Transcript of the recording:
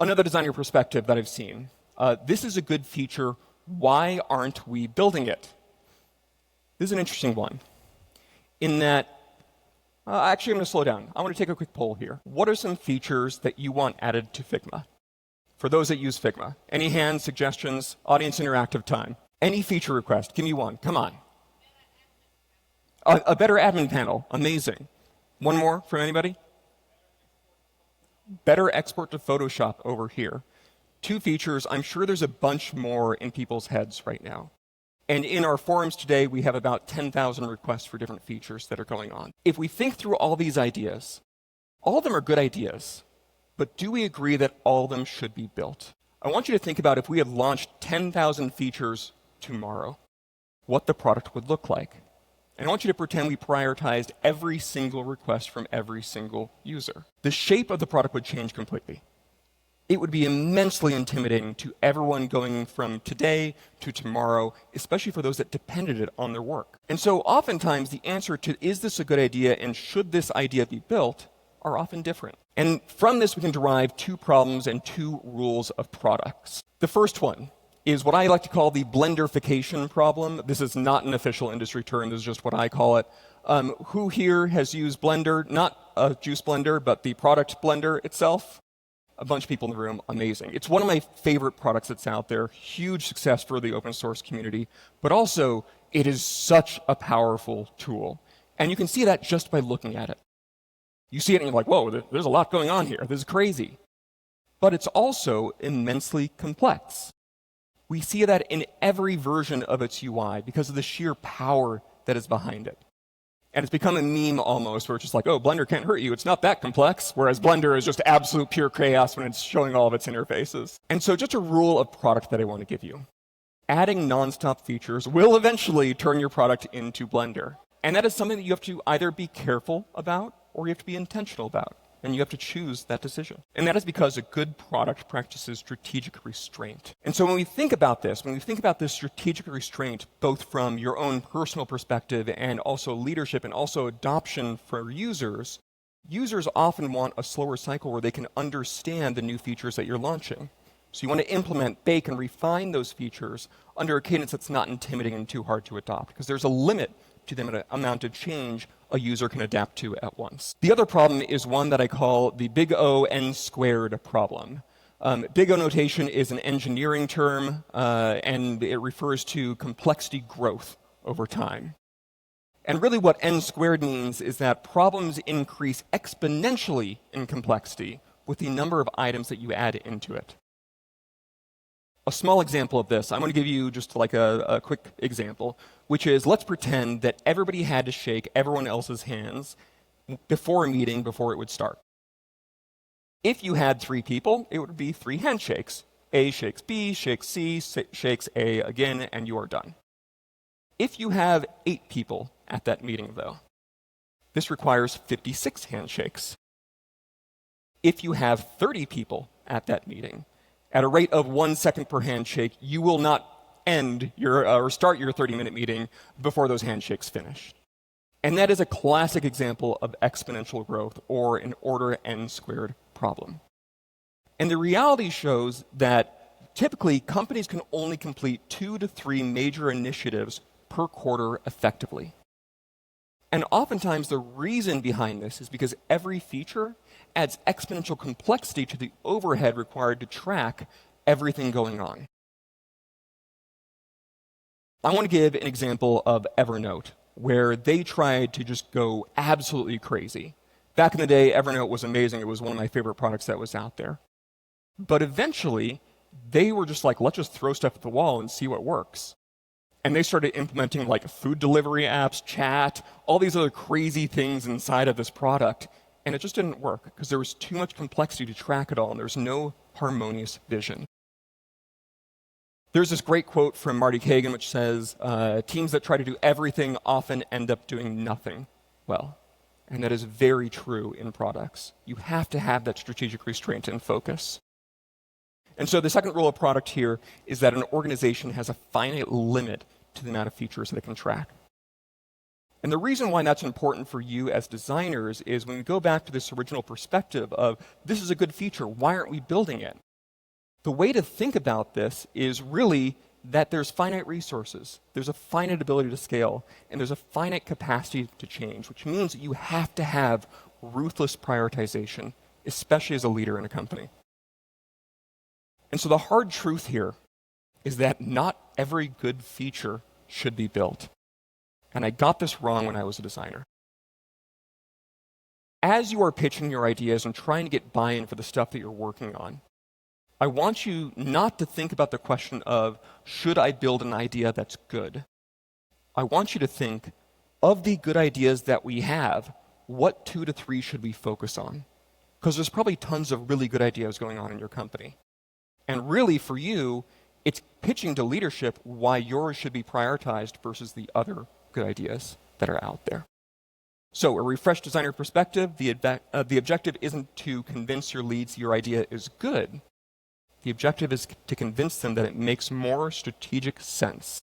Another designer perspective that I've seen. This is a good feature. Why aren't we building it? This is an interesting one. In that, actually, I'm going to slow down. I want to take a quick poll here. What are some features that you want added to Figma? For those that use Figma. Any hands, suggestions, audience interactive time? Any feature request? Give me one. Come on. A better admin panel. Amazing. One more from anybody? Better export to Photoshop over here. 2 features. I'm sure there's a bunch more in people's heads right now. And in our forums today, we have about 10,000 requests for different features that are going on. If we think through all these ideas, all of them are good ideas, but do we agree that all of them should be built? I want you to think about if we had launched 10,000 features tomorrow, what the product would look like. And I want you to pretend we prioritized every single request from every single user. The shape of the product would change completely. It would be immensely intimidating to everyone going from today to tomorrow, especially for those that depended on their work. And so oftentimes the answer to is this a good idea and should this idea be built are often different. And from this we can derive 2 problems and 2 rules of products. The first one is what I like to call the Blenderification problem. This is not an official industry term, this is just what I call it. Who here has used Blender? Not a juice blender, but the product Blender itself? A bunch of people in the room, amazing. It's one of my favorite products that's out there, huge success for the open source community, but also it is such a powerful tool. And you can see that just by looking at it. You see it and you're like, whoa, there's a lot going on here, this is crazy. But it's also immensely complex. We see that in every version of its UI because of the sheer power that is behind it. And it's become a meme almost, where it's just like, oh, Blender can't hurt you. It's not that complex. Whereas Blender is just absolute pure chaos when it's showing all of its interfaces. And so just a rule of product that I want to give you. Adding nonstop features will eventually turn your product into Blender. And that is something that you have to either be careful about or you have to be intentional about. And you have to choose that decision. And that is because a good product practices strategic restraint. And so when we think about this strategic restraint, both from your own personal perspective and also leadership and also adoption for users, users often want a slower cycle where they can understand the new features that you're launching. So you want to implement, bake, and refine those features under a cadence that's not intimidating and too hard to adopt, because there's a limit to the amount of change a user can adapt to at once. The other problem is one that I call the big O n squared problem. Big O notation is an engineering term, and it refers to complexity growth over time. And really what n squared means is that problems increase exponentially in complexity with the number of items that you add into it. A small example of this, I'm going to give you just like a quick example, which is let's pretend that everybody had to shake everyone else's hands before a meeting, before it would start. If you had 3 people, it would be 3 handshakes. A shakes B, shakes C, shakes A again, and you are done. If you have 8 people at that meeting, though, this requires 56 handshakes. If you have 30 people at that meeting, at a rate of 1 second per handshake, you will not end your or start your 30-minute meeting before those handshakes finish. And that is a classic example of exponential growth, or an order n squared problem. And the reality shows that typically companies can only complete 2 to 3 major initiatives per quarter effectively. And oftentimes the reason behind this is because every feature adds exponential complexity to the overhead required to track everything going on. I want to give an example of Evernote, where they tried to just go absolutely crazy. Back in the day, Evernote was amazing. It was one of my favorite products that was out there. But eventually, they were just like, let's just throw stuff at the wall and see what works. And they started implementing like food delivery apps, chat, all these other crazy things inside of this product. And it just didn't work because there was too much complexity to track it all, and there's no harmonious vision. There's this great quote from Marty Kagan which says, teams that try to do everything often end up doing nothing well. And that is very true in products. You have to have that strategic restraint and focus. And so the second rule of product here is that an organization has a finite limit to the amount of features that it can track. And the reason why that's important for you as designers is when we go back to this original perspective of, this is a good feature, why aren't we building it? The way to think about this is really that there's finite resources, there's a finite ability to scale, and there's a finite capacity to change, which means that you have to have ruthless prioritization, especially as a leader in a company. And so the hard truth here is that not every good feature should be built. And I got this wrong when I was a designer. As you are pitching your ideas and trying to get buy-in for the stuff that you're working on, I want you not to think about the question of, should I build an idea that's good? I want you to think, of the good ideas that we have, what 2 to 3 should we focus on? Because there's probably tons of really good ideas going on in your company. And really, for you, it's pitching to leadership why yours should be prioritized versus the other good ideas that are out there. So a refreshed designer perspective, the objective isn't to convince your leads your idea is good. The objective is to convince them that it makes more strategic sense